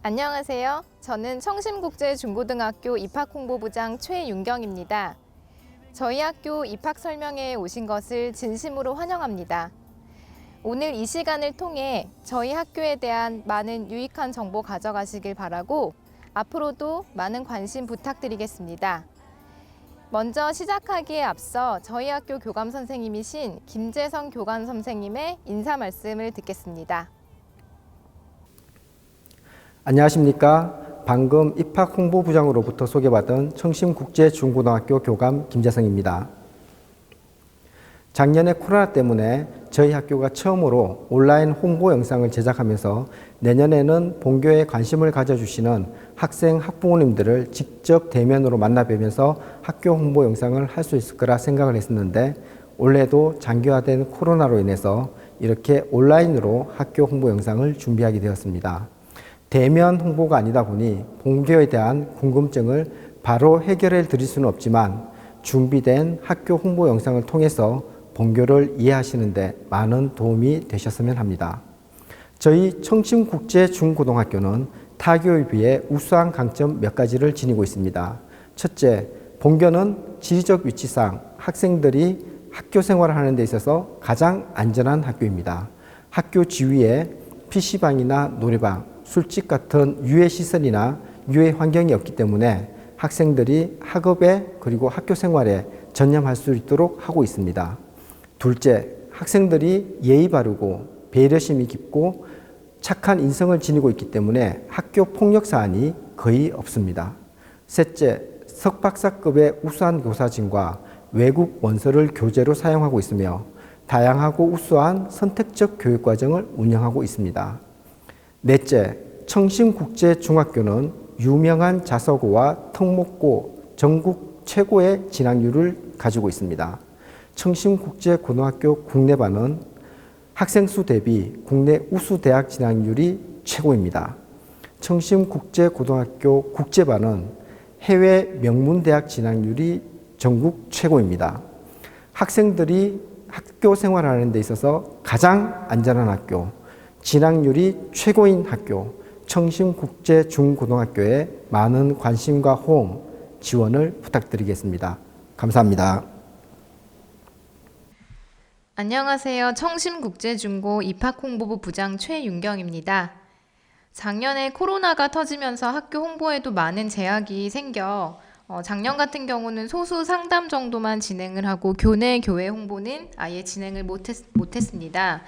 안녕하세요. 저는 청심국제중고등학교 입학홍보부장 최윤경입니다. 저희 학교 입학 설명회에 오신 것을 진심으로 환영합니다. 오늘 이 시간을 통해 저희 학교에 대한 많은 유익한 정보 가져가시길 바라고 앞으로도 많은 관심 부탁드리겠습니다. 먼저 시작하기에 앞서 저희 학교 교감 선생님이신 김재성 교감 선생님의 인사 말씀을 듣겠습니다. 안녕하십니까. 방금 입학 홍보부장으로부터 소개받은 청심국제중고등학교 교감 김재성입니다. 작년에 코로나 때문에 저희 학교가 처음으로 온라인 홍보 영상을 제작하면서 내년에는 본교에 관심을 가져주시는 학생, 학부모님들을 직접 대면으로 만나 뵈면서 학교 홍보 영상을 할 수 있을 거라 생각을 했었는데 올해도 장기화된 코로나로 인해서 이렇게 온라인으로 학교 홍보 영상을 준비하게 되었습니다. 대면 홍보가 아니다 보니 본교에 대한 궁금증을 바로 해결해 드릴 수는 없지만 준비된 학교 홍보 영상을 통해서 본교를 이해하시는 데 많은 도움이 되셨으면 합니다. 저희 청심국제중고등학교는 타 교에 비해 우수한 강점 몇 가지를 지니고 있습니다. 첫째, 본교는 지리적 위치상 학생들이 학교 생활을 하는 데 있어서 가장 안전한 학교입니다. 학교 지위에 PC방이나 노래방, 술집 같은 유해 시설이나 유해 환경이 없기 때문에 학생들이 학업에 그리고 학교 생활에 전념할 수 있도록 하고 있습니다. 둘째, 학생들이 예의 바르고 배려심이 깊고 착한 인성을 지니고 있기 때문에 학교 폭력 사안이 거의 없습니다. 셋째, 석박사급의 우수한 교사진과 외국 원서를 교재로 사용하고 있으며 다양하고 우수한 선택적 교육과정을 운영하고 있습니다. 넷째, 청심국제중학교는 유명한 자서고와 특목고 전국 최고의 진학률을 가지고 있습니다. 청심국제고등학교 국내반은 학생 수 대비 국내 우수 대학 진학률이 최고입니다. 청심국제고등학교 국제반은 해외 명문대학 진학률이 전국 최고입니다. 학생들이 학교 생활하는 데 있어서 가장 안전한 학교, 진학률이 최고인 학교, 청심국제중고등학교에 많은 관심과 호응, 지원을 부탁드리겠습니다. 감사합니다. 안녕하세요. 청심국제중고 입학홍보부 부장 최윤경입니다. 작년에 코로나가 터지면서 학교 홍보에도 많은 제약이 생겨 작년 같은 경우는 소수 상담 정도만 진행을 하고 교내 교회 홍보는 아예 진행을 못했습니다.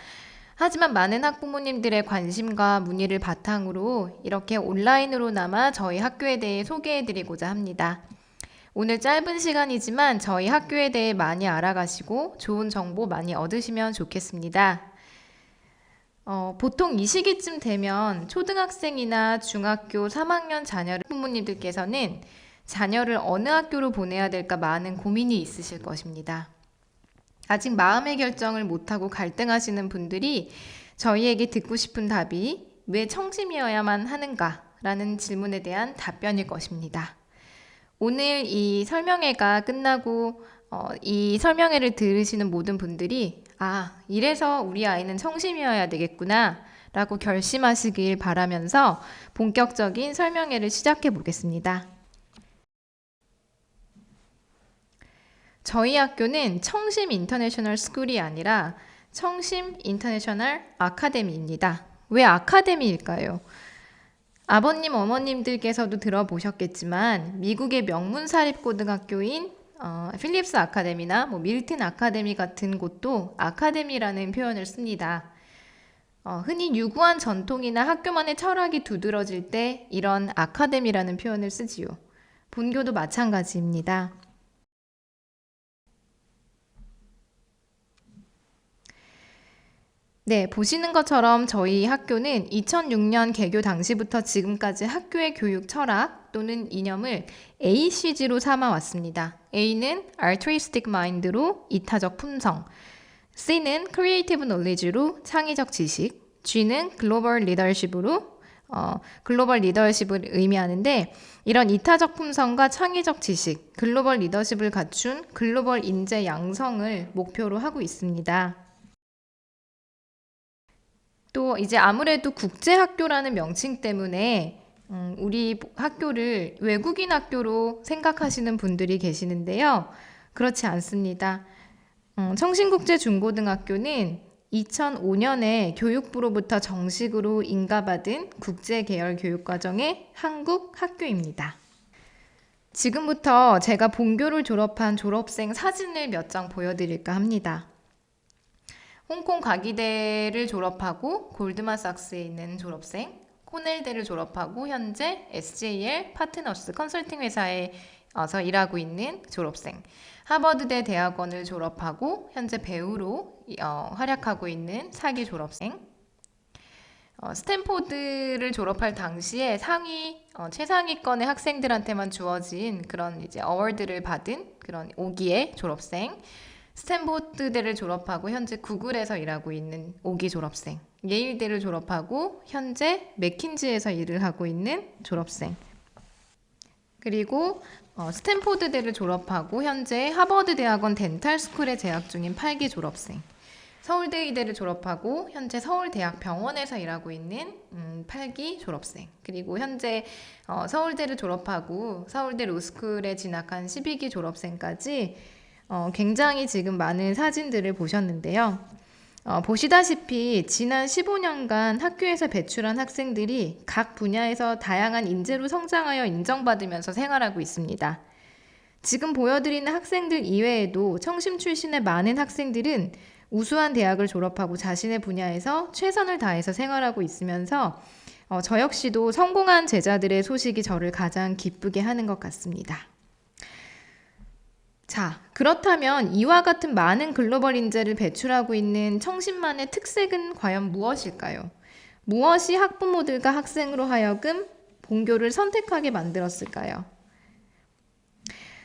하지만 많은 학부모님들의 관심과 문의를 바탕으로 이렇게 온라인으로나마 저희 학교에 대해 소개해드리고자 합니다. 오늘 짧은 시간이지만 저희 학교에 대해 많이 알아가시고 좋은 정보 많이 얻으시면 좋겠습니다. 보통 이 시기쯤 되면 초등학생이나 중학교 3학년 자녀를 부모님들께서는 자녀를 어느 학교로 보내야 될까 많은 고민이 있으실 것입니다. 아직 마음의 결정을 못하고 갈등하시는 분들이 저희에게 듣고 싶은 답이 왜 청심이어야만 하는가라는 질문에 대한 답변일 것입니다. 오늘 이 설명회가 끝나고 이 설명회를 들으시는 모든 분들이 이래서 우리 아이는 청심이어야 되겠구나 라고 결심하시길 바라면서 본격적인 설명회를 시작해 보겠습니다. 저희 학교는 청심 인터내셔널 스쿨이 아니라 청심 인터내셔널 아카데미입니다. 왜 아카데미일까요? 아버님, 어머님들께서도 들어보셨겠지만 미국의 명문 사립고등학교인 필립스 아카데미나 밀튼 아카데미 같은 곳도 아카데미라는 표현을 씁니다. 흔히 유구한 전통이나 학교만의 철학이 두드러질 때 이런 아카데미라는 표현을 쓰지요. 본교도 마찬가지입니다. 네, 보시는 것처럼 저희 학교는 2006년 개교 당시부터 지금까지 학교의 교육 철학 또는 이념을 ACG로 삼아왔습니다. A는 Altruistic Mind로 이타적 품성, C는 Creative Knowledge로 창의적 지식, G는 Global Leadership으로 글로벌 리더십을 의미하는데 이런 이타적 품성과 창의적 지식, 글로벌 리더십을 갖춘 글로벌 인재 양성을 목표로 하고 있습니다. 또 이제 아무래도 국제학교라는 명칭 때문에 우리 학교를 외국인 학교로 생각하시는 분들이 계시는데요. 그렇지 않습니다. 청신국제중고등학교는 2005년에 교육부로부터 정식으로 인가받은 국제계열 교육과정의 한국 학교입니다. 지금부터 제가 본교를 졸업한 졸업생 사진을 몇 장 보여드릴까 합니다. 홍콩 가기대를 졸업하고 골드만삭스에 있는 졸업생, 코넬대를 졸업하고 현재 SJL 파트너스 컨설팅 회사에서 일하고 있는 졸업생, 하버드대 대학원을 졸업하고 현재 배우로 활약하고 있는 4기 졸업생, 스탠포드를 졸업할 당시에 최상위권의 학생들한테만 주어진 그런 이제 어워드를 받은 그런 5기의 졸업생, 스탠포드대를 졸업하고 현재 구글에서 일하고 있는 5기 졸업생, 예일대를 졸업하고 현재 맥킨지에서 일을 하고 있는 졸업생, 그리고 스탠포드대를 졸업하고 현재 하버드 대학원 덴탈스쿨에 재학 중인 8기 졸업생, 서울대 의대를 졸업하고 현재 서울대학병원에서 일하고 있는 8기 졸업생, 그리고 현재 서울대를 졸업하고 서울대 로스쿨에 진학한 12기 졸업생까지 굉장히 지금 많은 사진들을 보셨는데요. 보시다시피 지난 15년간 학교에서 배출한 학생들이 각 분야에서 다양한 인재로 성장하여 인정받으면서 생활하고 있습니다. 지금 보여드리는 학생들 이외에도 청심 출신의 많은 학생들은 우수한 대학을 졸업하고 자신의 분야에서 최선을 다해서 생활하고 있으면서 저 역시도 성공한 제자들의 소식이 저를 가장 기쁘게 하는 것 같습니다. 자, 그렇다면 이와 같은 많은 글로벌 인재를 배출하고 있는 청심만의 특색은 과연 무엇일까요? 무엇이 학부모들과 학생으로 하여금 본교를 선택하게 만들었을까요?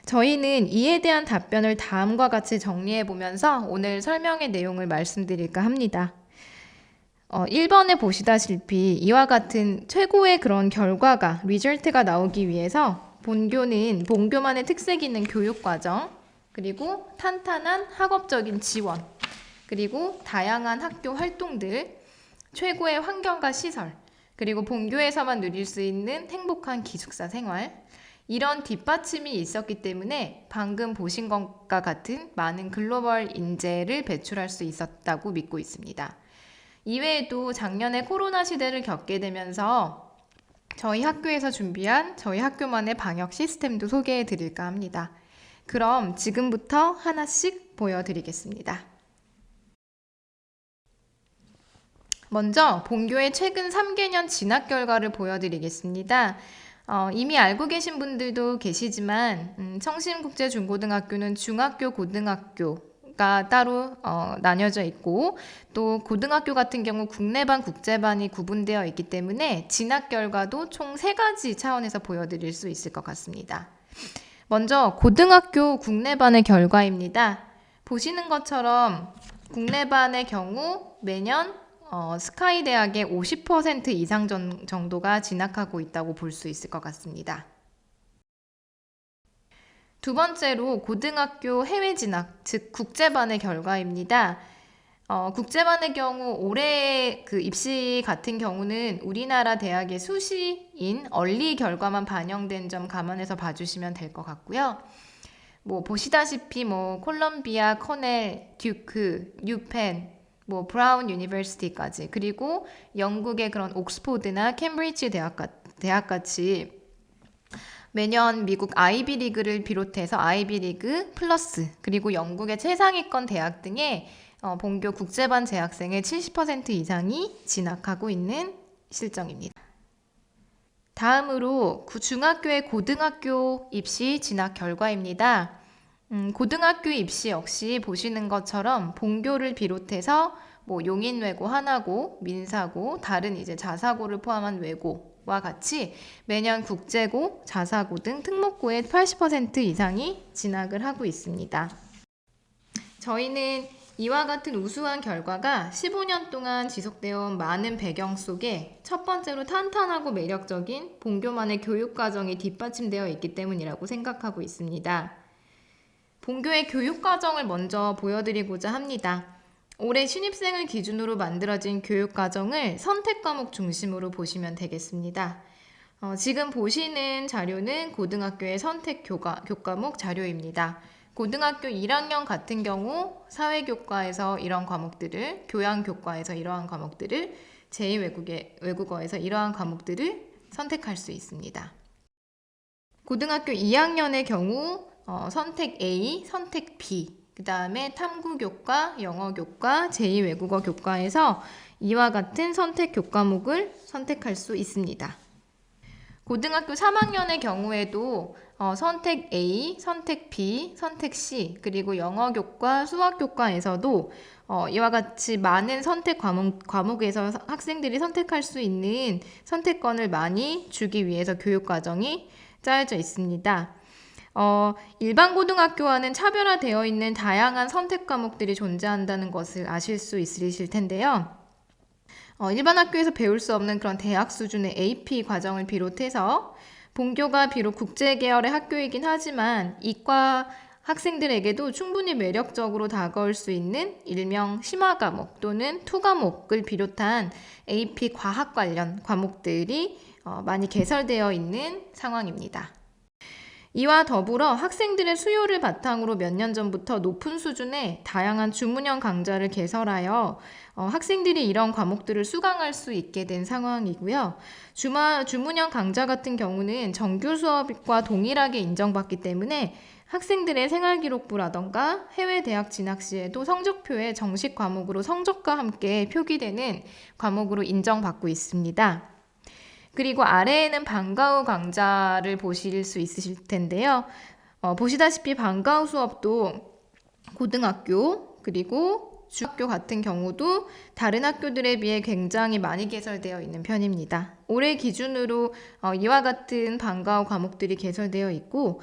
저희는 이에 대한 답변을 다음과 같이 정리해 보면서 오늘 설명의 내용을 말씀드릴까 합니다. 1번에 보시다시피 이와 같은 최고의 그런 결과가, 리절트가 나오기 위해서 본교만의 특색이 있는 교육과정, 그리고 탄탄한 학업적인 지원, 그리고 다양한 학교 활동들, 최고의 환경과 시설, 그리고 본교에서만 누릴 수 있는 행복한 기숙사 생활, 이런 뒷받침이 있었기 때문에 방금 보신 것과 같은 많은 글로벌 인재를 배출할 수 있었다고 믿고 있습니다. 이외에도 작년에 코로나 시대를 겪게 되면서 저희 학교에서 준비한 저희 학교만의 방역 시스템도 소개해 드릴까 합니다. 그럼 지금부터 하나씩 보여드리겠습니다. 먼저 본교의 최근 3개년 진학 결과를 보여드리겠습니다. 이미 알고 계신 분들도 계시지만 청심국제중고등학교는 중학교, 고등학교가 따로 나뉘어져 있고 또 고등학교 같은 경우 국내반, 국제반이 구분되어 있기 때문에 진학 결과도 총 3가지 차원에서 보여드릴 수 있을 것 같습니다. 먼저 고등학교 국내반의 결과입니다. 보시는 것처럼 국내반의 경우 매년 스카이 대학의 50% 이상 정도가 진학하고 있다고 볼 수 있을 것 같습니다. 두 번째로 고등학교 해외 진학, 즉 국제반의 결과입니다. 국제반의 경우 올해 그 입시 같은 경우는 우리나라 대학의 수시인 얼리 결과만 반영된 점 감안해서 봐주시면 될 것 같고요. 보시다시피 콜럼비아, 코넬, 듀크, 뉴펜, 브라운 유니버시티까지, 그리고 영국의 그런 옥스포드나 캠브리지 대학같이 매년 미국 아이비리그를 비롯해서 아이비리그 플러스, 그리고 영국의 최상위권 대학 등의 본교 국제반 재학생의 70% 이상이 진학하고 있는 실정입니다. 다음으로 중학교의 고등학교 입시 진학 결과입니다. 고등학교 입시 역시 보시는 것처럼 본교를 비롯해서 용인외고, 하나고, 민사고, 다른 이제 자사고를 포함한 외고와 같이 매년 국제고, 자사고 등 특목고의 80% 이상이 진학을 하고 있습니다. 저희는 이와 같은 우수한 결과가 15년 동안 지속되어 온 많은 배경 속에 첫 번째로 탄탄하고 매력적인 본교만의 교육과정이 뒷받침되어 있기 때문이라고 생각하고 있습니다. 본교의 교육과정을 먼저 보여드리고자 합니다. 올해 신입생을 기준으로 만들어진 교육과정을 선택과목 중심으로 보시면 되겠습니다. 지금 보시는 자료는 고등학교의 선택 교과목 자료입니다. 고등학교 1학년 같은 경우 사회교과에서 이런 과목들을, 교양교과에서 이러한 과목들을, 제2외국어에서 이러한 과목들을 선택할 수 있습니다. 고등학교 2학년의 경우 선택 A, 선택 B, 그 다음에 탐구교과, 영어교과, 제2외국어 교과에서 이와 같은 선택 교과목을 선택할 수 있습니다. 고등학교 3학년의 경우에도 선택 A, 선택 B, 선택 C, 그리고 영어교과, 수학교과에서도 이와 같이 많은 선택 과목에서 학생들이 선택할 수 있는 선택권을 많이 주기 위해서 교육과정이 짜여져 있습니다. 일반 고등학교와는 차별화되어 있는 다양한 선택 과목들이 존재한다는 것을 아실 수 있으실 텐데요. 일반 학교에서 배울 수 없는 그런 대학 수준의 AP 과정을 비롯해서 본교가 비록 국제 계열의 학교이긴 하지만 이과 학생들에게도 충분히 매력적으로 다가올 수 있는 일명 심화 과목 또는 투 과목을 비롯한 AP 과학 관련 과목들이 많이 개설되어 있는 상황입니다. 이와 더불어 학생들의 수요를 바탕으로 몇 년 전부터 높은 수준의 다양한 주문형 강좌를 개설하여 학생들이 이런 과목들을 수강할 수 있게 된 상황이고요. 주문형 강좌 같은 경우는 정규 수업과 동일하게 인정받기 때문에 학생들의 생활기록부라던가 해외 대학 진학 시에도 성적표에 정식 과목으로 성적과 함께 표기되는 과목으로 인정받고 있습니다. 그리고 아래에는 방과 후 강좌를 보실 수 있으실 텐데요. 보시다시피 방과 후 수업도 고등학교 그리고 중학교 같은 경우도 다른 학교들에 비해 굉장히 많이 개설되어 있는 편입니다. 올해 기준으로 이와 같은 방과 후 과목들이 개설되어 있고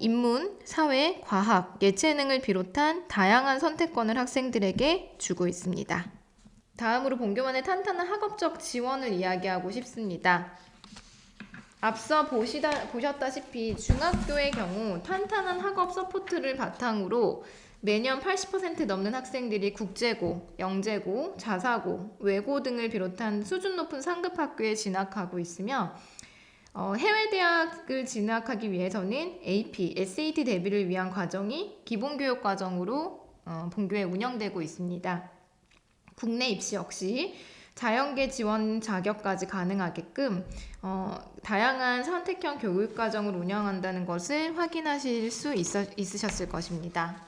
인문, 사회, 과학, 예체능을 비롯한 다양한 선택권을 학생들에게 주고 있습니다. 다음으로 본교만의 탄탄한 학업적 지원을 이야기하고 싶습니다. 앞서 보셨다시피 중학교의 경우 탄탄한 학업 서포트를 바탕으로 매년 80% 넘는 학생들이 국제고, 영재고, 자사고, 외고 등을 비롯한 수준 높은 상급 학교에 진학하고 있으며 해외 대학을 진학하기 위해서는 AP, SAT 대비를 위한 과정이 기본교육 과정으로 본교에 운영되고 있습니다. 국내 입시 역시 자연계 지원 자격까지 가능하게끔 다양한 선택형 교육과정을 운영한다는 것을 확인하실 수 있으셨을 것입니다.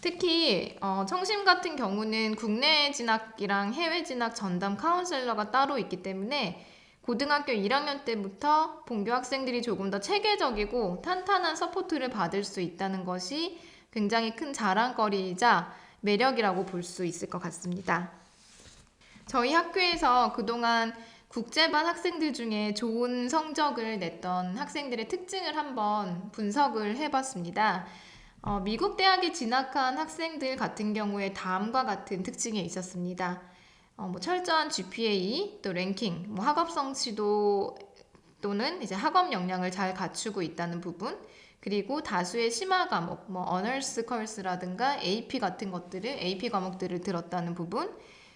특히 청심 같은 경우는 국내 진학이랑 해외 진학 전담 카운셀러가 따로 있기 때문에 고등학교 1학년 때부터 본교 학생들이 조금 더 체계적이고 탄탄한 서포트를 받을 수 있다는 것이 굉장히 큰 자랑거리이자 매력이라고 볼 수 있을 것 같습니다. 저희 학교에서 그동안 국제반 학생들 중에 좋은 성적을 냈던 학생들의 특징을 한번 분석을 해봤습니다. 미국 대학에 진학한 학생들 같은 경우에 다음과 같은 특징이 있었습니다. 철저한 GPA, 또 랭킹, 학업 성취도 또는 이제 학업 역량을 잘 갖추고 있다는 부분, 그리고 다수의 심화 과목, 어널스 컬스라든가 AP 같은 것들을, AP 과목들을 들었다는 부분,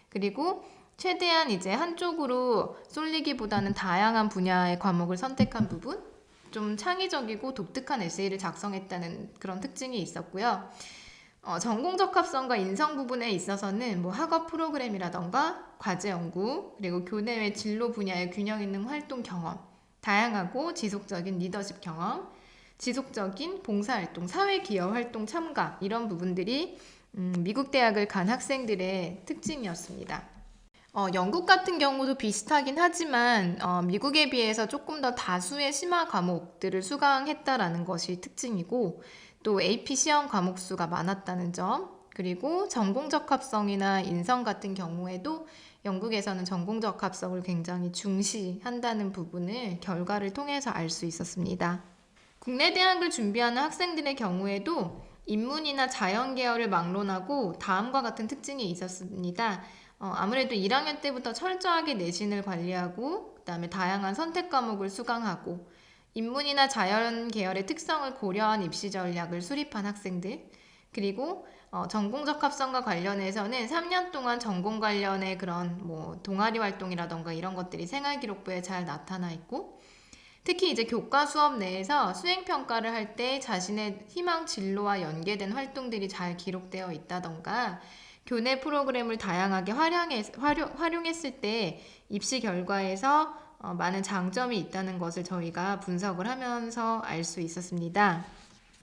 그리고 최대한 이제 한쪽으로 쏠리기보다는 다양한 분야의 과목을 선택한 부분, 좀 창의적이고 독특한 에세이를 작성했다는 그런 특징이 있었고요. 전공 적합성과 인성 부분에 있어서는 학업 프로그램이라던가 과제 연구, 그리고 교내외 진로 분야의 균형 있는 활동 경험, 다양하고 지속적인 리더십 경험, 지속적인 봉사활동, 사회기여활동 참가 이런 부분들이 미국 대학을 간 학생들의 특징이었습니다. 영국 같은 경우도 비슷하긴 하지만 미국에 비해서 조금 더 다수의 심화 과목들을 수강했다라는 것이 특징이고 또 AP 시험 과목 수가 많았다는 점, 그리고 전공 적합성이나 인성 같은 경우에도 영국에서는 전공 적합성을 굉장히 중시한다는 부분을 결과를 통해서 알 수 있었습니다. 국내 대학을 준비하는 학생들의 경우에도 인문이나 자연 계열을 막론하고 다음과 같은 특징이 있었습니다. 아무래도 1학년 때부터 철저하게 내신을 관리하고 그다음에 다양한 선택 과목을 수강하고 인문이나 자연 계열의 특성을 고려한 입시 전략을 수립한 학생들, 그리고 전공적 합성과 관련해서는 3년 동안 전공 관련의 그런 뭐 동아리 활동이라던가 이런 것들이 생활기록부에 잘 나타나 있고, 특히 이제 교과 수업 내에서 수행평가를 할 때 자신의 희망 진로와 연계된 활동들이 잘 기록되어 있다던가, 교내 프로그램을 다양하게 활용했을 때 입시 결과에서 많은 장점이 있다는 것을 저희가 분석을 하면서 알 수 있었습니다.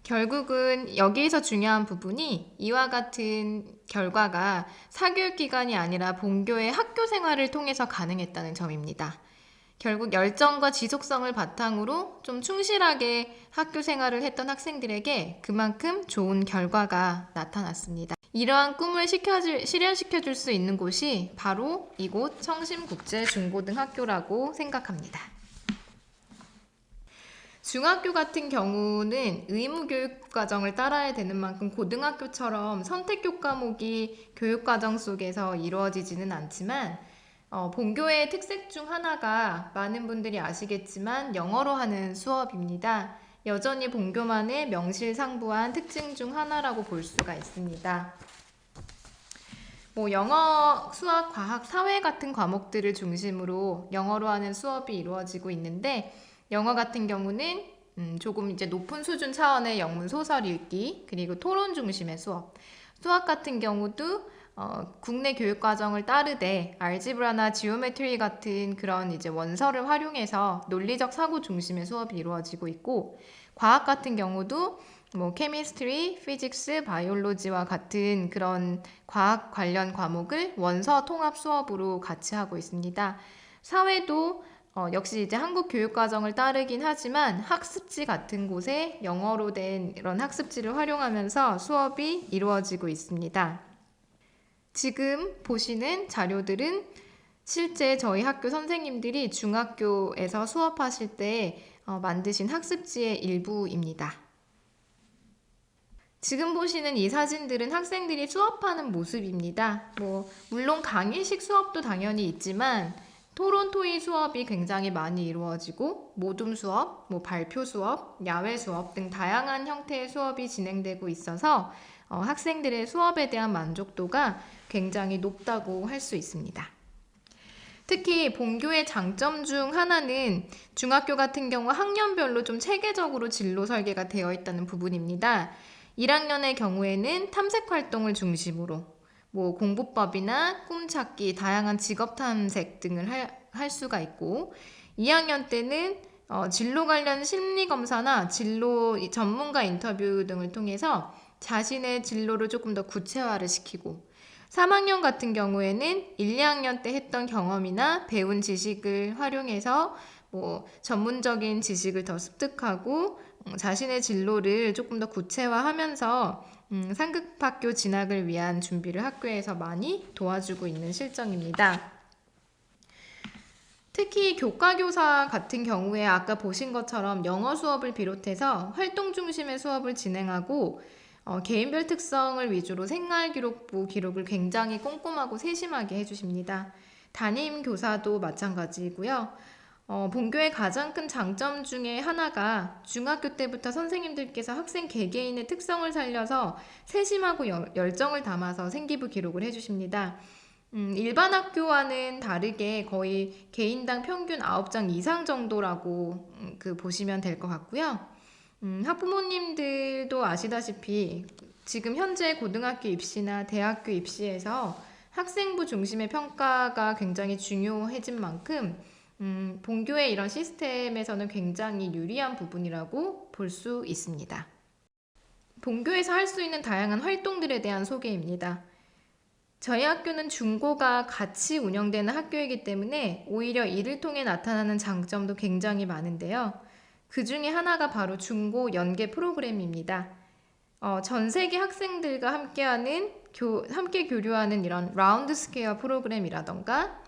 결국은 여기에서 중요한 부분이 이와 같은 결과가 사교육 기관이 아니라 본교의 학교 생활을 통해서 가능했다는 점입니다. 결국 열정과 지속성을 바탕으로 좀 충실하게 학교 생활을 했던 학생들에게 그만큼 좋은 결과가 나타났습니다. 이러한 꿈을 실현시켜줄 수 있는 곳이 바로 이곳 청심국제중고등학교라고 생각합니다. 중학교 같은 경우는 의무교육과정을 따라야 되는 만큼 고등학교처럼 선택교 과목이 교육과정 속에서 이루어지지는 않지만, 본교의 특색 중 하나가 많은 분들이 아시겠지만 영어로 하는 수업입니다. 여전히 본교만의 명실상부한 특징 중 하나라고 볼 수가 있습니다. 뭐 영어, 수학, 과학, 사회 같은 과목들을 중심으로 영어로 하는 수업이 이루어지고 있는데, 영어 같은 경우는 조금 이제 높은 수준 차원의 영문 소설 읽기, 그리고 토론 중심의 수업. 수학 같은 경우도 국내 교육 과정을 따르되 알지브라나 지오메트리 같은 그런 이제 원서를 활용해서 논리적 사고 중심의 수업이 이루어지고 있고, 과학 같은 경우도 뭐 케미스트리, 피직스, 바이올로지와 같은 그런 과학 관련 과목을 원서 통합 수업으로 같이 하고 있습니다. 사회도 역시 이제 한국 교육 과정을 따르긴 하지만 학습지 같은 곳에 영어로 된 이런 학습지를 활용하면서 수업이 이루어지고 있습니다. 지금 보시는 자료들은 실제 저희 학교 선생님들이 중학교에서 수업하실 때 만드신 학습지의 일부입니다. 지금 보시는 이 사진들은 학생들이 수업하는 모습입니다. 물론 강의식 수업도 당연히 있지만 토론 토의 수업이 굉장히 많이 이루어지고 모둠 수업, 발표 수업, 야외 수업 등 다양한 형태의 수업이 진행되고 있어서 학생들의 수업에 대한 만족도가 굉장히 높다고 할 수 있습니다. 특히 본교의 장점 중 하나는 중학교 같은 경우 학년별로 좀 체계적으로 진로 설계가 되어 있다는 부분입니다. 1학년의 경우에는 탐색 활동을 중심으로 공부법이나 꿈찾기, 다양한 직업 탐색 등을 할 수가 있고, 2학년 때는 진로 관련 심리 검사나 진로 전문가 인터뷰 등을 통해서 자신의 진로를 조금 더 구체화를 시키고, 3학년 같은 경우에는 1, 2학년 때 했던 경험이나 배운 지식을 활용해서 전문적인 지식을 더 습득하고 자신의 진로를 조금 더 구체화하면서 상급학교 진학을 위한 준비를 학교에서 많이 도와주고 있는 실정입니다. 특히 교과교사 같은 경우에 아까 보신 것처럼 영어 수업을 비롯해서 활동 중심의 수업을 진행하고 개인별 특성을 위주로 생활기록부 기록을 굉장히 꼼꼼하고 세심하게 해주십니다. 담임 교사도 마찬가지이고요. 본교의 가장 큰 장점 중에 하나가 중학교 때부터 선생님들께서 학생 개개인의 특성을 살려서 세심하고 열정을 담아서 생기부 기록을 해주십니다. 일반 학교와는 다르게 거의 개인당 평균 9장 이상 정도라고 보시면 될 것 같고요. 학부모님들도 아시다시피 지금 현재 고등학교 입시나 대학교 입시에서 학생부 중심의 평가가 굉장히 중요해진 만큼 본교의 이런 시스템에서는 굉장히 유리한 부분이라고 볼 수 있습니다. 본교에서 할 수 있는 다양한 활동들에 대한 소개입니다. 저희 학교는 중고가 같이 운영되는 학교이기 때문에 오히려 이를 통해 나타나는 장점도 굉장히 많은데요. 그 중에 하나가 바로 중고 연계 프로그램입니다. 전 세계 학생들과 함께 교류하는 이런 라운드 스퀘어 프로그램이라던가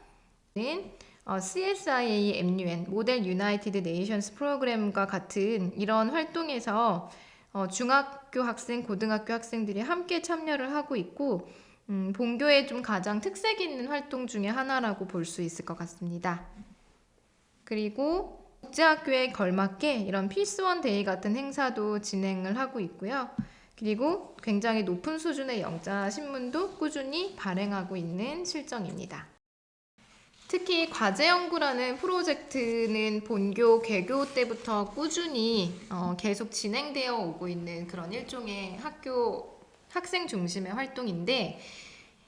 CSIA MUN, 모델 유나이티드 네이션스 프로그램과 같은 이런 활동에서 중학교 학생, 고등학교 학생들이 함께 참여를 하고 있고, 본교의 좀 가장 특색 있는 활동 중에 하나라고 볼 수 있을 것 같습니다. 그리고 국제학교에 걸맞게 이런 피스원 데이 같은 행사도 진행을 하고 있고요. 그리고 굉장히 높은 수준의 영자 신문도 꾸준히 발행하고 있는 실정입니다. 특히 과제연구라는 프로젝트는 본교, 개교 때부터 꾸준히 계속 진행되어 오고 있는 그런 일종의 학교 학생 중심의 활동인데,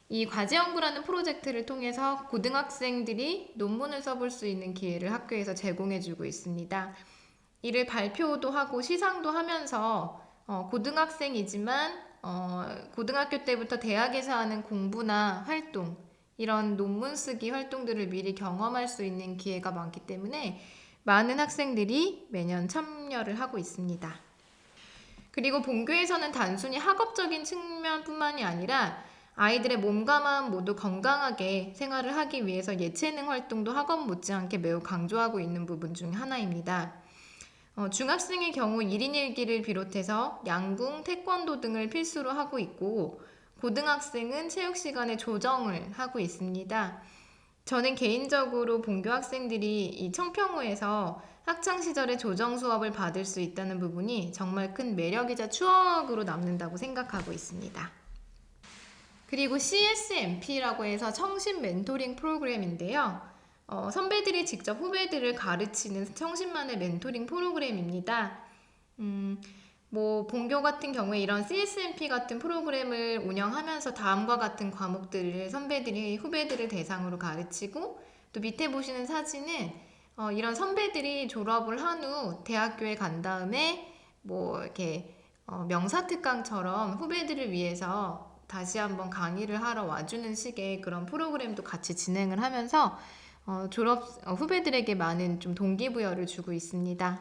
이 과제연구라는 프로젝트를 통해서 고등학생들이 논문을 써볼 수 있는 기회를 학교에서 제공해주고 있습니다. 이를 발표도 하고 시상도 하면서 고등학생이지만 고등학교 때부터 대학에서 하는 공부나 활동, 이런 논문 쓰기 활동들을 미리 경험할 수 있는 기회가 많기 때문에 많은 학생들이 매년 참여를 하고 있습니다. 그리고 본교에서는 단순히 학업적인 측면뿐만이 아니라 아이들의 몸과 마음 모두 건강하게 생활을 하기 위해서 예체능 활동도 학업 못지않게 매우 강조하고 있는 부분 중 하나입니다. 중학생의 경우 1인 1기를 비롯해서 양궁, 태권도 등을 필수로 하고 있고, 고등학생은 체육 시간에 조정을 하고 있습니다. 저는 개인적으로 본교 학생들이 이 청평호에서 학창 시절에 조정 수업을 받을 수 있다는 부분이 정말 큰 매력이자 추억으로 남는다고 생각하고 있습니다. 그리고 CSMP라고 해서 청신 멘토링 프로그램인데요. 선배들이 직접 후배들을 가르치는 청신만의 멘토링 프로그램입니다. 본교 같은 경우에 이런 CSMP 같은 프로그램을 운영하면서 다음과 같은 과목들을 선배들이 후배들을 대상으로 가르치고, 또 밑에 보시는 사진은 이런 선배들이 졸업을 한 후 대학교에 간 다음에 이렇게 명사특강처럼 후배들을 위해서 다시 한번 강의를 하러 와주는 식의 그런 프로그램도 같이 진행을 하면서 후배들에게 많은 좀 동기부여를 주고 있습니다.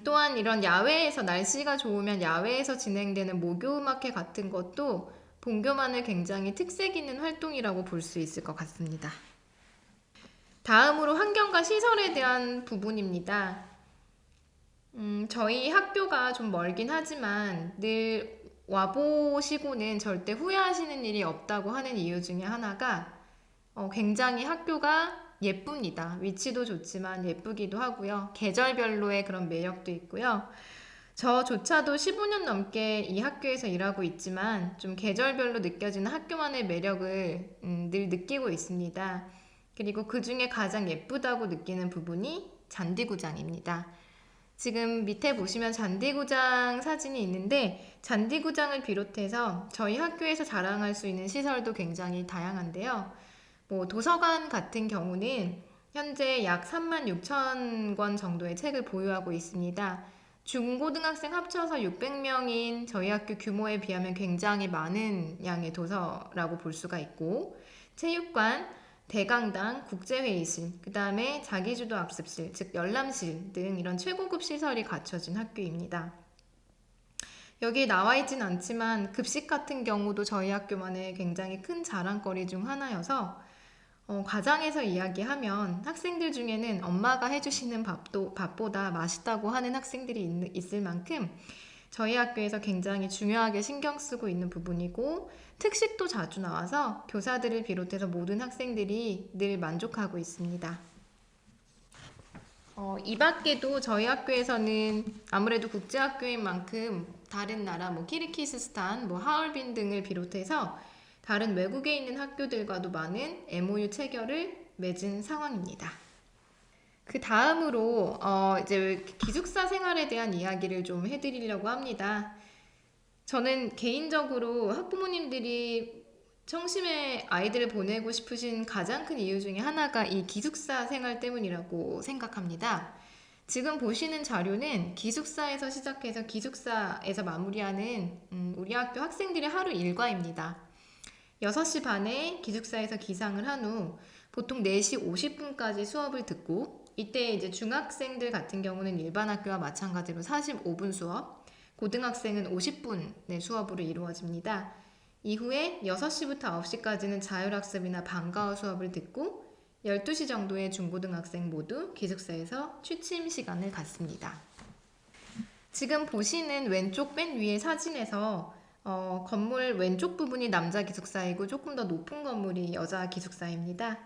또한 이런 야외에서 날씨가 좋으면 야외에서 진행되는 목요음악회 같은 것도 본교만의 굉장히 특색 있는 활동이라고 볼 수 있을 것 같습니다. 다음으로 환경과 시설에 대한 부분입니다. 저희 학교가 좀 멀긴 하지만 늘 와보시고는 절대 후회하시는 일이 없다고 하는 이유 중에 하나가 굉장히 학교가 예쁩니다. 위치도 좋지만 예쁘기도 하고요. 계절별로의 그런 매력도 있고요. 저조차도 15년 넘게 이 학교에서 일하고 있지만 좀 계절별로 느껴지는 학교만의 매력을 늘 느끼고 있습니다. 그리고 그 중에 가장 예쁘다고 느끼는 부분이 잔디구장입니다. 지금 밑에 보시면 잔디구장 사진이 있는데, 잔디구장을 비롯해서 저희 학교에서 자랑할 수 있는 시설도 굉장히 다양한데요. 도서관 같은 경우는 현재 약 36,000권 정도의 책을 보유하고 있습니다. 중고등학생 합쳐서 600명인 저희 학교 규모에 비하면 굉장히 많은 양의 도서라고 볼 수가 있고, 체육관, 대강당, 국제회의실, 그 다음에 자기주도 학습실, 즉 열람실 등 이런 최고급 시설이 갖춰진 학교입니다. 여기에 나와 있진 않지만 급식 같은 경우도 저희 학교만의 굉장히 큰 자랑거리 중 하나여서 과장에서 이야기하면 학생들 중에는 엄마가 해주시는 밥보다 맛있다고 하는 학생들이 있을 만큼 저희 학교에서 굉장히 중요하게 신경 쓰고 있는 부분이고, 특식도 자주 나와서 교사들을 비롯해서 모든 학생들이 늘 만족하고 있습니다. 이 밖에도 저희 학교에서는 아무래도 국제학교인 만큼 다른 나라, 키르기스스탄, 하얼빈 등을 비롯해서 다른 외국에 있는 학교들과도 많은 MOU 체결을 맺은 상황입니다. 그 다음으로 이제 기숙사 생활에 대한 이야기를 좀 해드리려고 합니다. 저는 개인적으로 학부모님들이 청심에 아이들을 보내고 싶으신 가장 큰 이유 중에 하나가 이 기숙사 생활 때문이라고 생각합니다. 지금 보시는 자료는 기숙사에서 시작해서 기숙사에서 마무리하는 우리 학교 학생들의 하루 일과입니다. 6시 반에 기숙사에서 기상을 한 후 보통 4시 50분까지 수업을 듣고, 이때 이제 중학생들 같은 경우는 일반 학교와 마찬가지로 45분 수업, 고등학생은 50분의 수업으로 이루어집니다. 이후에 6시부터 9시까지는 자율학습이나 방과후 수업을 듣고 12시 정도에 중고등학생 모두 기숙사에서 취침 시간을 갖습니다. 지금 보시는 왼쪽 맨 위의 사진에서 건물 왼쪽 부분이 남자 기숙사이고 조금 더 높은 건물이 여자 기숙사입니다.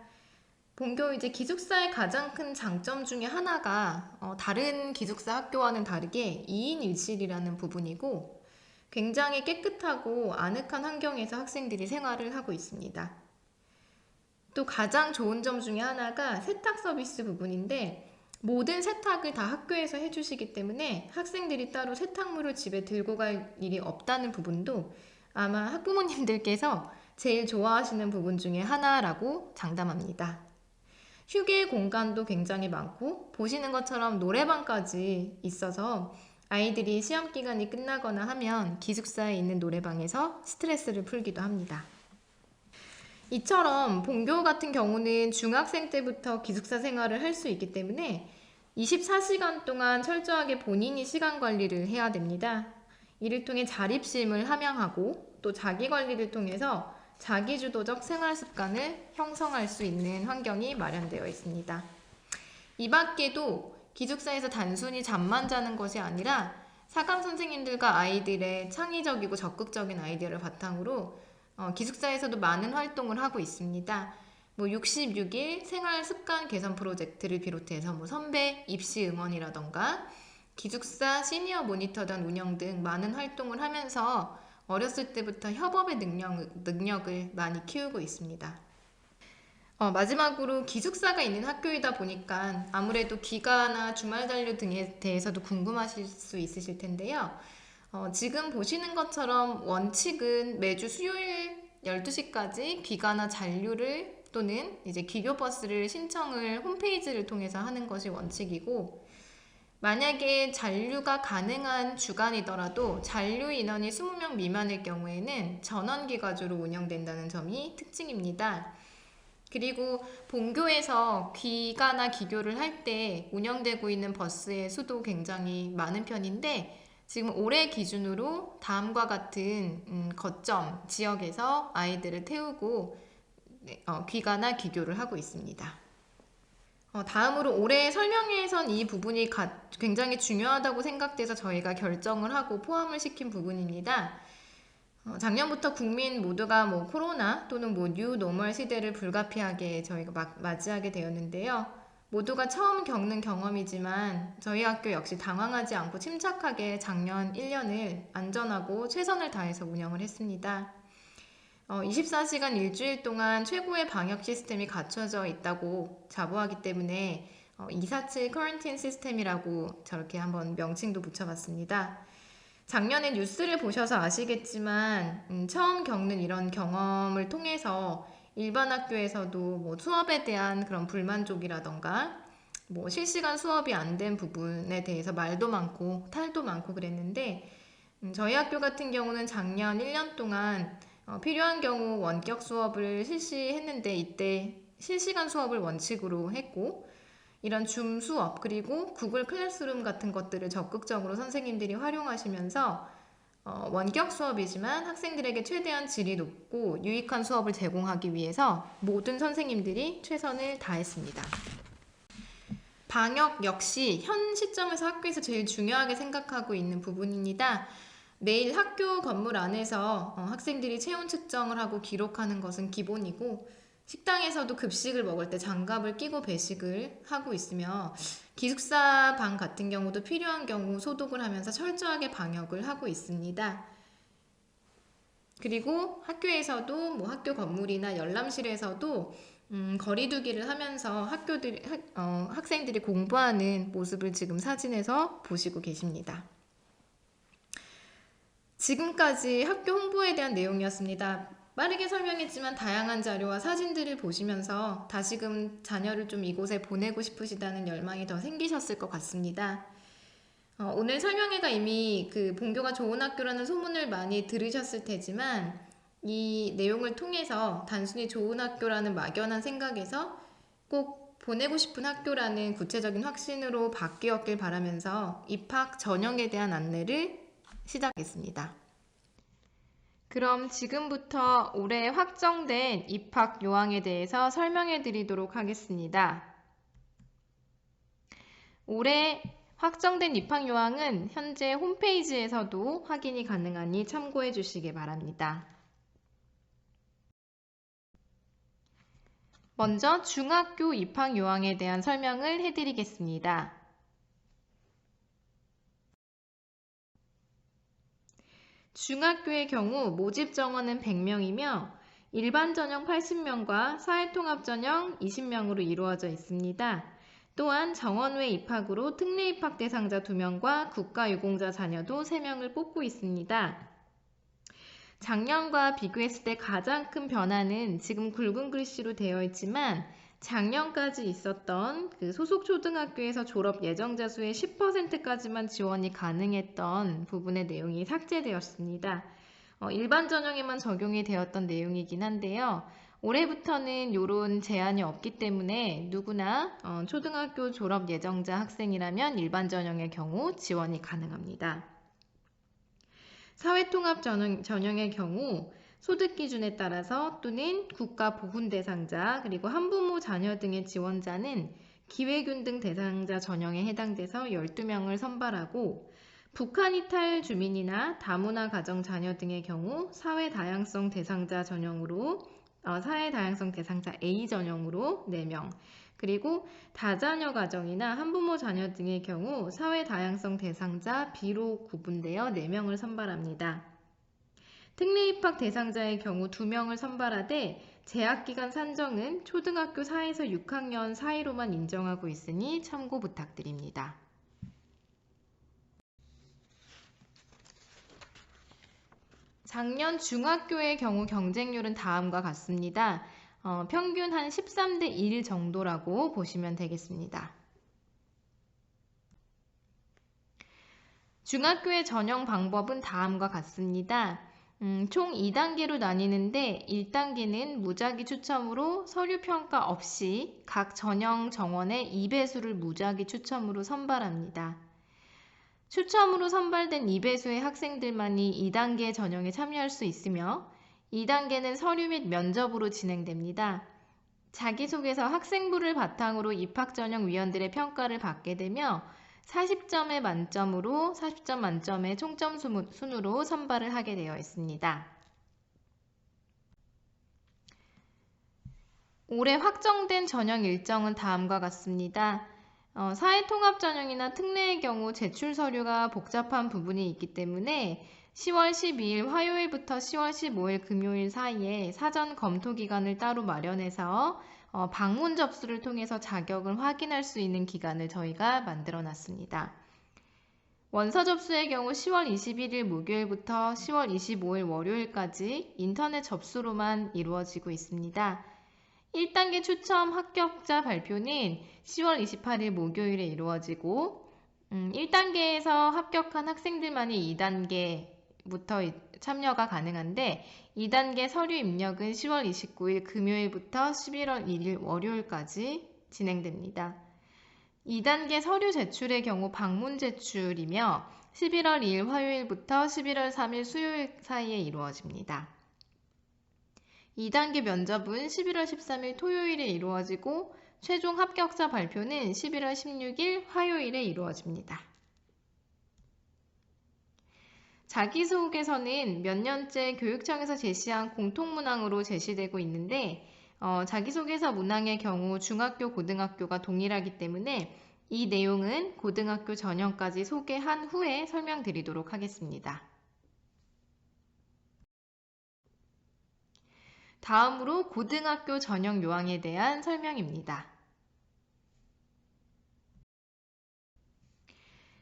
본교 이제 기숙사의 가장 큰 장점 중에 하나가 다른 기숙사 학교와는 다르게 2인 1실이라는 부분이고, 굉장히 깨끗하고 아늑한 환경에서 학생들이 생활을 하고 있습니다. 또 가장 좋은 점 중에 하나가 세탁 서비스 부분인데 모든 세탁을 다 학교에서 해주시기 때문에 학생들이 따로 세탁물을 집에 들고 갈 일이 없다는 부분도 아마 학부모님들께서 제일 좋아하시는 부분 중에 하나라고 장담합니다. 휴게 공간도 굉장히 많고 보시는 것처럼 노래방까지 있어서 아이들이 시험 기간이 끝나거나 하면 기숙사에 있는 노래방에서 스트레스를 풀기도 합니다. 이처럼 본교 같은 경우는 중학생 때부터 기숙사 생활을 할 수 있기 때문에 24시간 동안 철저하게 본인이 시간 관리를 해야 됩니다. 이를 통해 자립심을 함양하고 또 자기 관리를 통해서 자기주도적 생활 습관을 형성할 수 있는 환경이 마련되어 있습니다. 이 밖에도 기숙사에서 단순히 잠만 자는 것이 아니라 사감 선생님들과 아이들의 창의적이고 적극적인 아이디어를 바탕으로 기숙사에서도 많은 활동을 하고 있습니다. 66일 생활 습관 개선 프로젝트를 비롯해서 선배 입시 응원이라던가 기숙사 시니어 모니터단 운영 등 많은 활동을 하면서 어렸을 때부터 협업의 능력을 많이 키우고 있습니다. 마지막으로 기숙사가 있는 학교이다 보니까 아무래도 기가나 주말 잔류 등에 대해서도 궁금하실 수 있으실 텐데요. 지금 보시는 것처럼 원칙은 매주 수요일 12시까지 귀가나 잔류를 또는 이제 기교버스를 신청을 홈페이지를 통해서 하는 것이 원칙이고 만약에 잔류가 가능한 주간이더라도 잔류 인원이 20명 미만일 경우에는 전원기가주로 운영된다는 점이 특징입니다. 그리고 본교에서 귀가나 기교를 할 때 운영되고 있는 버스의 수도 굉장히 많은 편인데 지금 올해 기준으로 다음과 같은 거점 지역에서 아이들을 태우고 귀가나 기교를 하고 있습니다. 다음으로 올해 설명회에선 이 부분이 굉장히 중요하다고 생각돼서 저희가 결정을 하고 포함을 시킨 부분입니다. 작년부터 국민 모두가 코로나 또는 뉴 노멀 시대를 불가피하게 저희가 맞이하게 되었는데요. 모두가 처음 겪는 경험이지만 저희 학교 역시 당황하지 않고 침착하게 작년 1년을 안전하고 최선을 다해서 운영을 했습니다. 24시간 일주일 동안 최고의 방역 시스템이 갖춰져 있다고 자부하기 때문에 247 쿼런틴 시스템이라고 저렇게 한번 명칭도 붙여봤습니다. 작년에 뉴스를 보셔서 아시겠지만 처음 겪는 이런 경험을 통해서 일반 학교에서도 수업에 대한 그런 불만족이라던가 실시간 수업이 안 된 부분에 대해서 말도 많고 탈도 많고 그랬는데 저희 학교 같은 경우는 작년 1년 동안 필요한 경우 원격 수업을 실시했는데 이때 실시간 수업을 원칙으로 했고 이런 줌 수업 그리고 구글 클래스룸 같은 것들을 적극적으로 선생님들이 활용하시면서 원격 수업이지만 학생들에게 최대한 질이 높고 유익한 수업을 제공하기 위해서 모든 선생님들이 최선을 다했습니다. 방역 역시 현 시점에서 학교에서 제일 중요하게 생각하고 있는 부분입니다. 매일 학교 건물 안에서 학생들이 체온 측정을 하고 기록하는 것은 기본이고 식당에서도 급식을 먹을 때 장갑을 끼고 배식을 하고 있으며 기숙사 방 같은 경우도 필요한 경우 소독을 하면서 철저하게 방역을 하고 있습니다. 그리고 학교에서도 학교 건물이나 열람실에서도 거리두기를 하면서 학생들이 공부하는 모습을 지금 사진에서 보시고 계십니다. 지금까지 학교 홍보에 대한 내용이었습니다. 빠르게 설명했지만 다양한 자료와 사진들을 보시면서 다시금 자녀를 좀 이곳에 보내고 싶으시다는 열망이 더 생기셨을 것 같습니다. 오늘 설명회가 이미 본교가 좋은 학교라는 소문을 많이 들으셨을 테지만 이 내용을 통해서 단순히 좋은 학교라는 막연한 생각에서 꼭 보내고 싶은 학교라는 구체적인 확신으로 바뀌었길 바라면서 입학 전형에 대한 안내를 시작했습니다. 그럼 지금부터 올해 확정된 입학 요항에 대해서 설명해 드리도록 하겠습니다. 올해 확정된 입학 요항은 현재 홈페이지에서도 확인이 가능하니 참고해 주시기 바랍니다. 먼저 중학교 입학 요항에 대한 설명을 해드리겠습니다. 중학교의 경우 모집 정원은 100명이며 일반 전형 80명과 사회통합 전형 20명으로 이루어져 있습니다. 또한 정원 외 입학으로 특례 입학 대상자 2명과 국가유공자 자녀도 3명을 뽑고 있습니다. 작년과 비교했을 때 가장 큰 변화는 지금 굵은 글씨로 되어 있지만 작년까지 있었던 그 소속 초등학교에서 졸업 예정자 수의 10%까지만 지원이 가능했던 부분의 내용이 삭제되었습니다. 일반 전형에만 적용이 되었던 내용이긴 한데요. 올해부터는 이런 제한이 없기 때문에 누구나 초등학교 졸업 예정자 학생이라면 일반 전형의 경우 지원이 가능합니다. 사회통합 전형의 경우 소득 기준에 따라서 또는 국가 보훈 대상자 그리고 한부모 자녀 등의 지원자는 기회균등 대상자 전형에 해당돼서 12명을 선발하고 북한 이탈 주민이나 다문화 가정 자녀 등의 경우 사회다양성 대상자 전형으로 사회다양성 대상자 A 전형으로 4명 그리고 다자녀 가정이나 한부모 자녀 등의 경우 사회다양성 대상자 B로 구분되어 4명을 선발합니다. 특례 입학 대상자의 경우 2명을 선발하되 재학기간 산정은 초등학교 4에서 6학년 사이로만 인정하고 있으니 참고 부탁드립니다. 작년 중학교의 경우 경쟁률은 다음과 같습니다. 평균 한 13대 1 정도라고 보시면 되겠습니다. 중학교의 전형 방법은 다음과 같습니다. 총 2단계로 나뉘는데 1단계는 무작위 추첨으로 서류 평가 없이 각 전형 정원의 2배수를 무작위 추첨으로 선발합니다. 추첨으로 선발된 2배수의 학생들만이 2단계 전형에 참여할 수 있으며 2단계는 서류 및 면접으로 진행됩니다. 자기소개서 학생부를 바탕으로 입학전형위원들의 평가를 받게 되며 40점의 만점으로 40점 만점의 총점 순으로 선발을 하게 되어 있습니다. 올해 확정된 전형 일정은 다음과 같습니다. 사회통합전형이나 특례의 경우 제출 서류가 복잡한 부분이 있기 때문에 10월 12일 화요일부터 10월 15일 금요일 사이에 사전 검토 기간을 따로 마련해서 방문 접수를 통해서 자격을 확인할 수 있는 기간을 저희가 만들어 놨습니다. 원서 접수의 경우 10월 21일 목요일부터 10월 25일 월요일까지 인터넷 접수로만 이루어지고 있습니다. 1단계 추첨 합격자 발표는 10월 28일 목요일에 이루어지고 1단계에서 합격한 학생들만이 2단계부터 참여가 가능한데 2단계 서류 입력은 10월 29일 금요일부터 11월 1일 월요일까지 진행됩니다. 2단계 서류 제출의 경우 방문 제출이며 11월 2일 화요일부터 11월 3일 수요일 사이에 이루어집니다. 2단계 면접은 11월 13일 토요일에 이루어지고 최종 합격자 발표는 11월 16일 화요일에 이루어집니다. 자기소개서는 몇 년째 교육청에서 제시한 공통문항으로 제시되고 있는데 자기소개서 문항의 경우 중학교, 고등학교가 동일하기 때문에 이 내용은 고등학교 전형까지 소개한 후에 설명드리도록 하겠습니다. 다음으로 고등학교 전형 요항에 대한 설명입니다.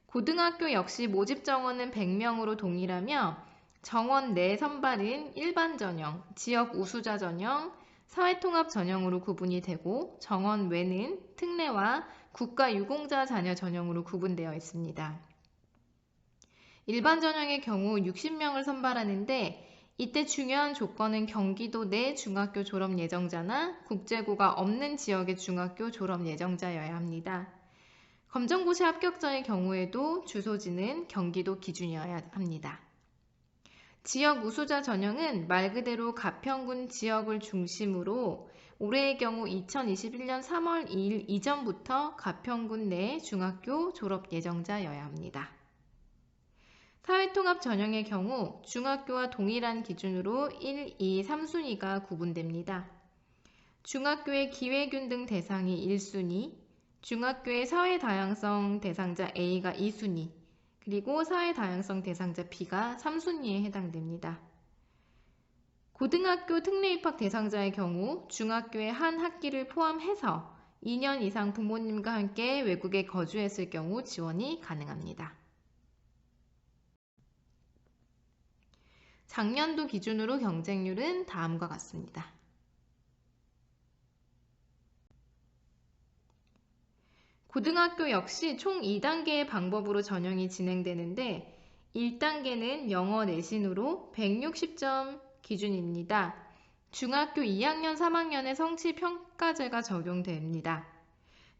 고등학교 역시 모집 정원은 100명으로 동일하며 정원 내 선발은 일반 전형, 지역 우수자 전형, 사회통합 전형으로 구분이 되고 정원 외는 특례와 국가유공자 자녀 전형으로 구분되어 있습니다. 일반 전형의 경우 60명을 선발하는데 이때 중요한 조건은 경기도 내 중학교 졸업 예정자나 국제고가 없는 지역의 중학교 졸업 예정자여야 합니다. 검정고시 합격자의 경우에도 주소지는 경기도 기준이어야 합니다. 지역 우수자 전형은 말 그대로 가평군 지역을 중심으로 올해의 경우 2021년 3월 2일 이전부터 가평군 내 중학교 졸업 예정자여야 합니다. 사회통합 전형의 경우 중학교와 동일한 기준으로 1, 2, 3순위가 구분됩니다. 중학교의 기회균등 대상이 1순위, 중학교의 사회다양성 대상자 A가 2순위, 그리고 사회다양성 대상자 B가 3순위에 해당됩니다. 고등학교 특례입학 대상자의 경우 중학교의 한 학기를 포함해서 2년 이상 부모님과 함께 외국에 거주했을 경우 지원이 가능합니다. 작년도 기준으로 경쟁률은 다음과 같습니다. 고등학교 역시 총 2단계의 방법으로 전형이 진행되는데 1단계는 영어 내신으로 160점 기준입니다. 중학교 2학년, 3학년의 성취 평가제가 적용됩니다.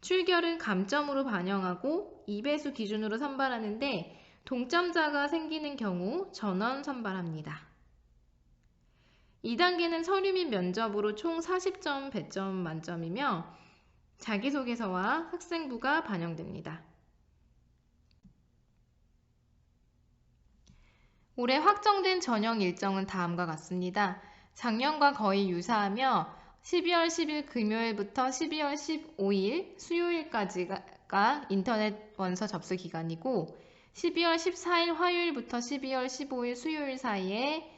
출결은 감점으로 반영하고 2배수 기준으로 선발하는데 동점자가 생기는 경우 전원 선발합니다. 2단계는 서류 및 면접으로 총 40점 배점 만점이며 자기소개서와 학생부가 반영됩니다. 올해 확정된 전형 일정은 다음과 같습니다. 작년과 거의 유사하며 12월 10일 금요일부터 12월 15일 수요일까지가 인터넷 원서 접수 기간이고 12월 14일 화요일부터 12월 15일 수요일 사이에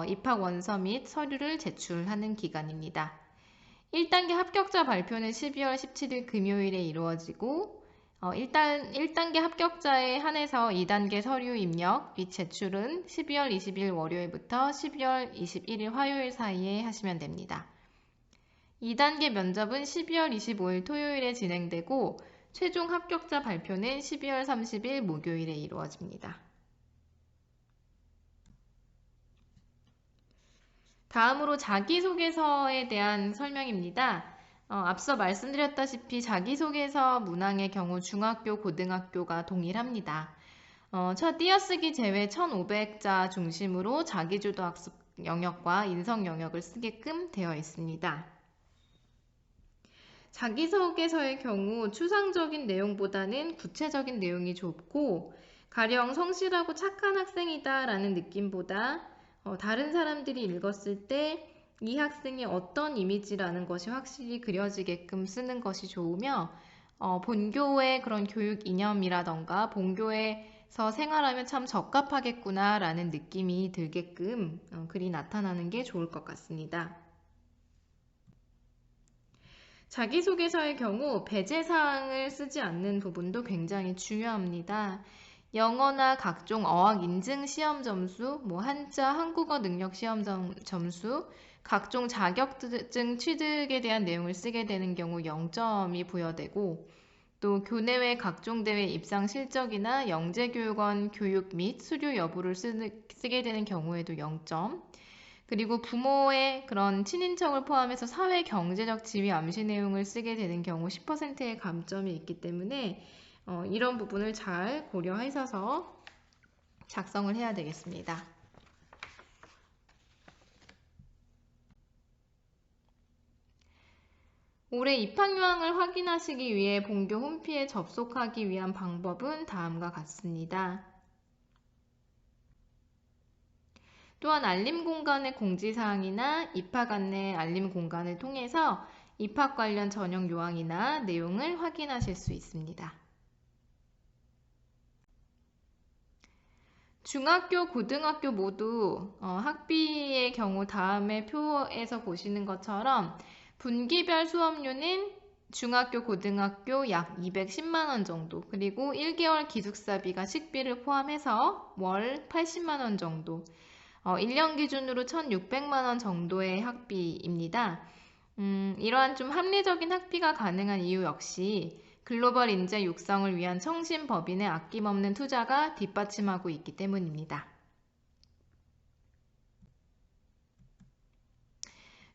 입학 원서 및 서류를 제출하는 기간입니다. 1단계 합격자 발표는 12월 17일 금요일에 이루어지고 1단계 합격자에 한해서 2단계 서류 입력 및 제출은 12월 20일 월요일부터 12월 21일 화요일 사이에 하시면 됩니다. 2단계 면접은 12월 25일 토요일에 진행되고 최종 합격자 발표는 12월 30일 목요일에 이루어집니다. 다음으로 자기소개서에 대한 설명입니다. 앞서 말씀드렸다시피 자기소개서 문항의 경우 중학교, 고등학교가 동일합니다. 첫 띄어쓰기 제외 1500자 중심으로 자기주도 학습 영역과 인성 영역을 쓰게끔 되어 있습니다. 자기소개서의 경우 추상적인 내용보다는 구체적인 내용이 좋고 가령 성실하고 착한 학생이다 라는 느낌보다 다른 사람들이 읽었을 때 이 학생이 어떤 이미지라는 것이 확실히 그려지게끔 쓰는 것이 좋으며 본교의 그런 교육 이념이라던가 본교에서 생활하면 참 적합하겠구나 라는 느낌이 들게끔 글이 나타나는 게 좋을 것 같습니다. 자기소개서의 경우 배제사항을 쓰지 않는 부분도 굉장히 중요합니다. 영어나 각종 어학 인증 시험 점수, 한자, 한국어 능력 시험 점수, 각종 자격증 취득에 대한 내용을 쓰게 되는 경우 0점이 부여되고 또 교내외 각종 대회 입상 실적이나 영재교육원 교육 및 수료 여부를 쓰게 되는 경우에도 0점, 그리고 부모의 그런 친인척을 포함해서 사회 경제적 지위 암시 내용을 쓰게 되는 경우 10%의 감점이 있기 때문에 이런 부분을 잘 고려하셔서 작성을 해야 되겠습니다. 올해 입학요항을 확인하시기 위해 본교 홈피에 접속하기 위한 방법은 다음과 같습니다. 또한 알림 공간의 공지사항이나 입학 안내 알림 공간을 통해서 입학 관련 전형 요항이나 내용을 확인하실 수 있습니다. 중학교, 고등학교 모두 학비의 경우 다음의 표에서 보시는 것처럼 분기별 수업료는 중학교, 고등학교 약 210만원 정도, 그리고 1개월 기숙사비가 식비를 포함해서 월 80만원 정도, 1년 기준으로 1,600만원 정도의 학비입니다. 이러한 좀 합리적인 학비가 가능한 이유 역시 글로벌 인재 육성을 위한 청신 법인의 아낌없는 투자가 뒷받침하고 있기 때문입니다.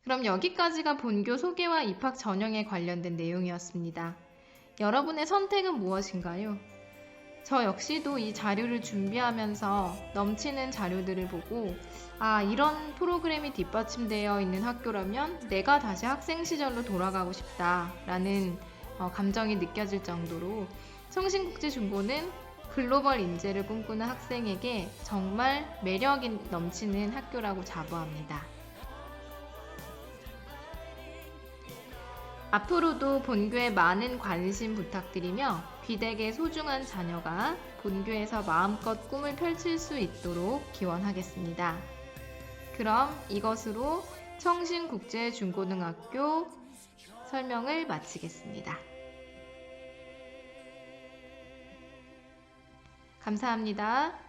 그럼 여기까지가 본교 소개와 입학 전형에 관련된 내용이었습니다. 여러분의 선택은 무엇인가요? 저 역시도 이 자료를 준비하면서 넘치는 자료들을 보고 이런 프로그램이 뒷받침되어 있는 학교라면 내가 다시 학생 시절로 돌아가고 싶다라는 감정이 느껴질 정도로 성신국제중고는 글로벌 인재를 꿈꾸는 학생에게 정말 매력이 넘치는 학교라고 자부합니다. 앞으로도 본교에 많은 관심 부탁드리며 귀대의 소중한 자녀가 본교에서 마음껏 꿈을 펼칠 수 있도록 기원하겠습니다. 그럼 이것으로 청신국제중고등학교 설명을 마치겠습니다. 감사합니다.